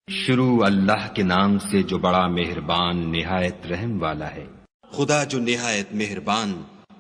شروع اللہ کے نام سے جو بڑا مہربان نہایت رحم والا ہے۔ خدا جو نہایت مہربان،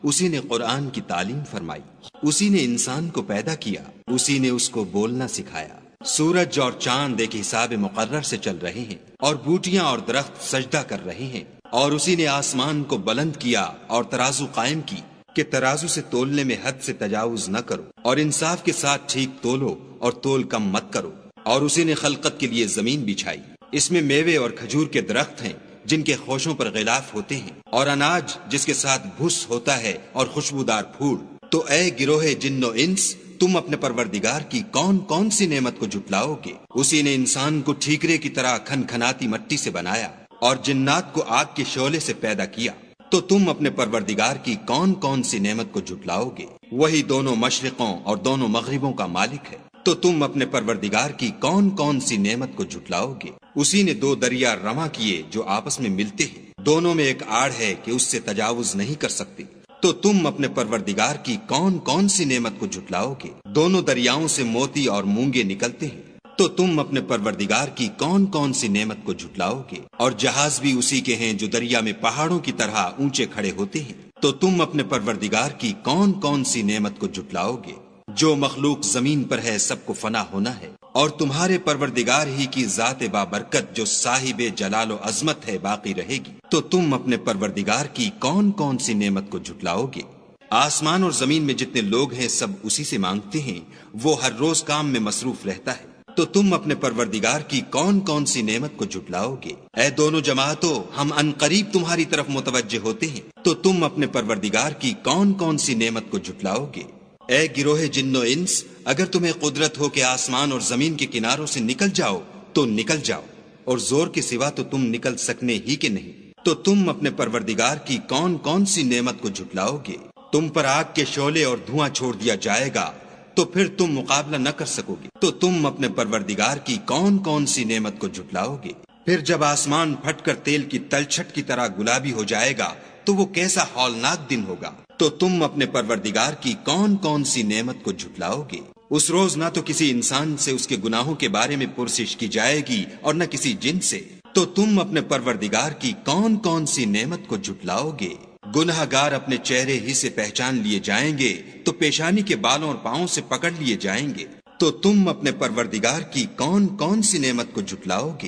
اسی نے قرآن کی تعلیم فرمائی، اسی نے انسان کو پیدا کیا، اسی نے اس کو بولنا سکھایا۔ سورج اور چاند ایک حساب مقرر سے چل رہے ہیں، اور بوٹیاں اور درخت سجدہ کر رہے ہیں، اور اسی نے آسمان کو بلند کیا اور ترازو قائم کی کہ ترازو سے تولنے میں حد سے تجاوز نہ کرو، اور انصاف کے ساتھ ٹھیک تولو اور تول کم مت کرو۔ اور اسی نے خلقت کے لیے زمین بچھائی، اس میں میوے اور کھجور کے درخت ہیں جن کے خوشوں پر غلاف ہوتے ہیں، اور اناج جس کے ساتھ بھس ہوتا ہے اور خوشبودار پھول۔ تو اے گروہ جن و انس، تم اپنے پروردگار کی کون کون سی نعمت کو جھٹلاؤ گے؟ اسی نے انسان کو ٹھیکرے کی طرح کھنکھناتی مٹی سے بنایا اور جنات کو آگ کے شعلے سے پیدا کیا۔ تو تم اپنے پروردگار کی کون کون سی نعمت کو جھٹلاؤ گے؟ وہی دونوں مشرقوں اور دونوں مغربوں کا مالک ہے۔ تو تم اپنے پروردگار کی کون کون سی نعمت کو جھٹلاؤ گے؟ اسی نے دو دریا رواں کیے جو آپس میں ملتے ہیں، دونوں میں ایک آڑ ہے کہ اس سے تجاوز نہیں کر سکتے۔ تو تم اپنے پروردگار کی کون کون سی نعمت کو جھٹلاؤ گے؟ دونوں دریاؤں سے موتی اور مونگے نکلتے ہیں۔ تو تم اپنے پروردگار کی کون کون سی نعمت کو جھٹلاؤ گے؟ اور جہاز بھی اسی کے ہیں جو دریا میں پہاڑوں کی طرح اونچے کھڑے ہوتے ہیں۔ تو تم اپنے پروردگار کی کون کون سی نعمت کو جھٹلاؤ گے؟ جو مخلوق زمین پر ہے سب کو فنا ہونا ہے، اور تمہارے پروردگار ہی کی ذات بابرکت جو صاحب جلال و عظمت ہے باقی رہے گی۔ تو تم اپنے پروردگار کی کون کون سی نعمت کو جھٹلاؤ گے؟ آسمان اور زمین میں جتنے لوگ ہیں سب اسی سے مانگتے ہیں، وہ ہر روز کام میں مصروف رہتا ہے۔ تو تم اپنے پروردگار کی کون کون سی نعمت کو جھٹلاؤ گے؟ اے دونوں جماعتوں، ہم عنقریب تمہاری طرف متوجہ ہوتے ہیں۔ تو تم اپنے پروردگار کی کون کون سی نعمت کو جھٹلاؤ گے؟ اے گروہ جن و انس، اگر تمہیں قدرت ہو کہ آسمان اور زمین کے کناروں سے نکل جاؤ تو نکل جاؤ، اور زور کے سوا تو تم نکل سکنے ہی کے نہیں۔ تو تم اپنے پروردگار کی کون کون سی نعمت کو جھٹلاؤ گے؟ تم پر آگ کے شعلے اور دھواں چھوڑ دیا جائے گا تو پھر تم مقابلہ نہ کر سکو گے۔ تو تم اپنے پروردگار کی کون کون سی نعمت کو جھٹلاؤ گے؟ پھر جب آسمان پھٹ کر تیل کی تلچھٹ کی طرح گلابی ہو جائے گا تو وہ کیسا ہولناک دن ہوگا۔ تو تم اپنے پروردگار کی کون کون سی نعمت کو جھٹلاؤ گے؟ اس روز نہ تو کسی انسان سے اس کے گناہوں کے بارے میں پرسش کی جائے گی اور نہ کسی جن سے۔ تو تم اپنے پروردگار کی کون کون سی نعمت کو جھٹلاؤ گے؟ گناہ گار اپنے چہرے ہی سے پہچان لیے جائیں گے تو پیشانی کے بالوں اور پاؤں سے پکڑ لیے جائیں گے۔ تو تم اپنے پروردگار کی کون کون سی نعمت کو جھٹلاؤ گے؟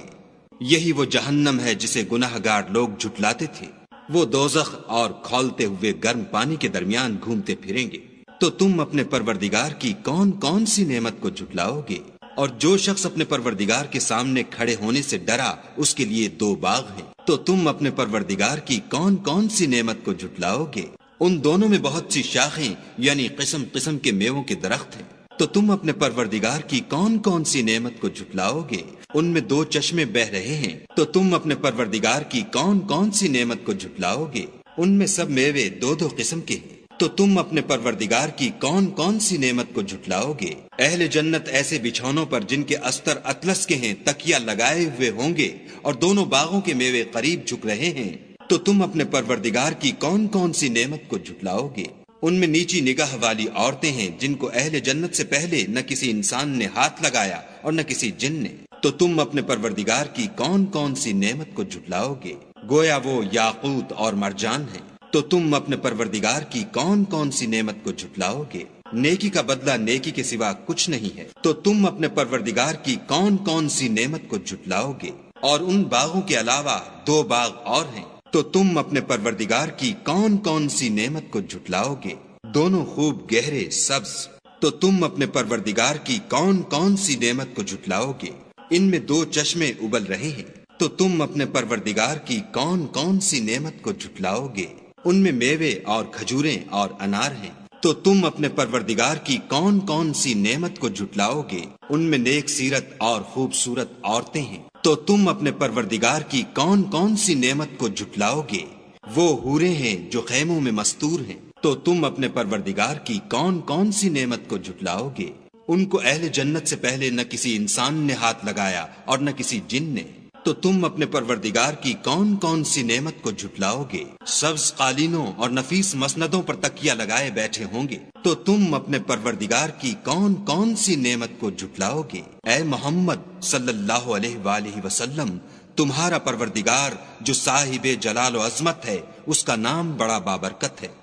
یہی وہ جہنم ہے جسے گناہ گار لوگ جھٹلاتے تھے، وہ دوزخ اور کھولتے ہوئے گرم پانی کے درمیان گھومتے پھریں گے۔ تو تم اپنے پروردگار کی کون کون سی نعمت کو جھٹلاؤ گے؟ اور جو شخص اپنے پروردگار کے سامنے کھڑے ہونے سے ڈرا اس کے لیے دو باغ ہیں۔ تو تم اپنے پروردگار کی کون کون سی نعمت کو جھٹلاؤ گے؟ ان دونوں میں بہت سی شاخیں یعنی قسم قسم کے میووں کے درخت ہیں۔ تو تم اپنے پروردگار کی کون کون سی نعمت کو جھٹلاؤ گے؟ ان میں دو چشمے بہ رہے ہیں۔ تو تم اپنے پروردگار کی کون کون سی نعمت کو جھٹلاؤ گے؟ ان میں سب میوے دو دو قسم کے ہیں۔ تو تم اپنے پروردگار کی کون کون سی نعمت کو جھٹلاؤ گے؟ اہل جنت ایسے بچھونوں پر جن کے استر اطلس کے ہیں تکیا لگائے ہوئے ہوں گے، اور دونوں باغوں کے میوے قریب جھک رہے ہیں۔ تو تم اپنے پروردگار کی کون کون سی نعمت کو جھٹلاؤ گے؟ ان میں نیچی نگاہ والی عورتیں ہیں جن کو اہل جنت سے پہلے نہ کسی انسان نے ہاتھ لگایا اور نہ کسی جن نے۔ تو تم اپنے پروردگار کی کون کون سی نعمت کو جھٹلاؤ گے؟ گویا وہ یاقوت اور مرجان ہیں۔ تو تم اپنے پروردگار کی کون کون سی نعمت کو جھٹلاؤ گے؟ نیکی کا بدلہ نیکی کے سوا کچھ نہیں ہے۔ تو تم اپنے پروردگار کی کون کون سی نعمت کو جھٹلاؤ گے؟ اور ان باغوں کے علاوہ دو باغ اور ہیں۔ تو تم اپنے پروردگار کی کون کون سی نعمت کو جھٹلاؤ گے؟ دونوں خوب گہرے سبز۔ تو تم اپنے پروردگار کی کون کون سی نعمت کو جھٹلاؤ گے؟ ان میں دو چشمے ابل رہے ہیں۔ تو تم اپنے پروردگار کی کون کون سی نعمت کو جھٹلاؤ گے؟ ان میں میوے اور کھجوریں اور انار ہیں۔ تو تم اپنے پروردگار کی کون کون سی نعمت کو جھٹلاؤ گے؟ ان میں نیک سیرت اور خوبصورت عورتیں ہیں۔ تو تم اپنے پروردگار کی کون کون سی نعمت کو جھٹلاؤ گے؟ وہ حوریں ہیں جو خیموں میں مستور ہیں۔ تو تم اپنے پروردگار کی کون کون سی نعمت کو جھٹلاؤ گے؟ ان کو اہل جنت سے پہلے نہ کسی انسان نے ہاتھ لگایا اور نہ کسی جن نے۔ تو تم اپنے پروردگار کی کون کون سی نعمت کو جھٹلاؤ گے؟ سبز قالینوں اور نفیس مسندوں پر تکیہ لگائے بیٹھے ہوں گے، تو تم اپنے پروردگار کی کون کون سی نعمت کو جھٹلاؤ گے؟ اے محمد صلی اللہ علیہ وآلہ وسلم، تمہارا پروردگار جو صاحب جلال و عظمت ہے، اس کا نام بڑا بابرکت ہے۔